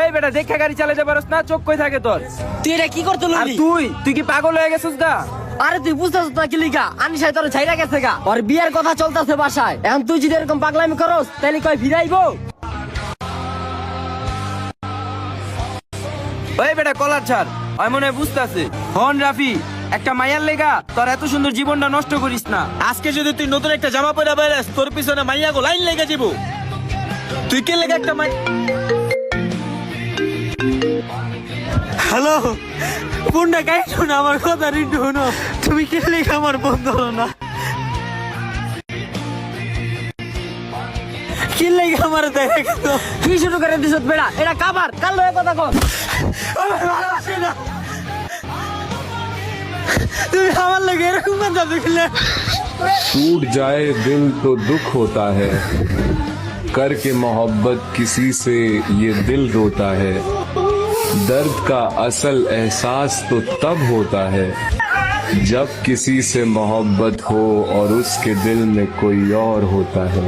এই বেটা দেখে গাড়ি চালাতে পারস না? চোখ কই থাকে তোর? তুই এটা কি করতে আর লইলি? তুই কি পাগল হয়ে গেছিস গা? আরে তুই বুঝতেছিস না কি লিগা? আনিশাই তোর ছাইরা গেছে গা। আর বিয়ের কথা চলতেছে বাসায়। এখন তুই যদি এরকম পাগলামি করস তাহলে কই ফিরাইবো? ওই বেটা কলার ছাড়, আমি মনে হয় বুঝতেছি। হন রাফি, একটা মাইয়ার লেগা তোর এত সুন্দর জীবনটা নষ্ট করিস না। আজকে যদি তুই নতুন একটা জামা পরে বেরাস, তোর পিছনে মাইয়া গো লাইন লেগে যাব। তুই কে লেগে একটা মাই হ্যালো বোনটা গাই শোনো আমার কথা রিন্টু শোনো। তুমি কে লেগে আমার বন্ধ হলো না? কি লেগে আমার দেখা গেল? কি শুরু করে দিছত বেড়া? এটা কাবার কাল লয়ে কথা কর। আমার ভালোবাসে না। তুমি আমার লেগে এরকম কথা দেখলে? टूट जाए दिल तो दुख होता है, करके मोहब्बत किसी से ये दिल रोता है। दर्द का असल एहसास तो तब होता है जब किसी से मोहब्बत हो और उसके दिल में कोई और होता है।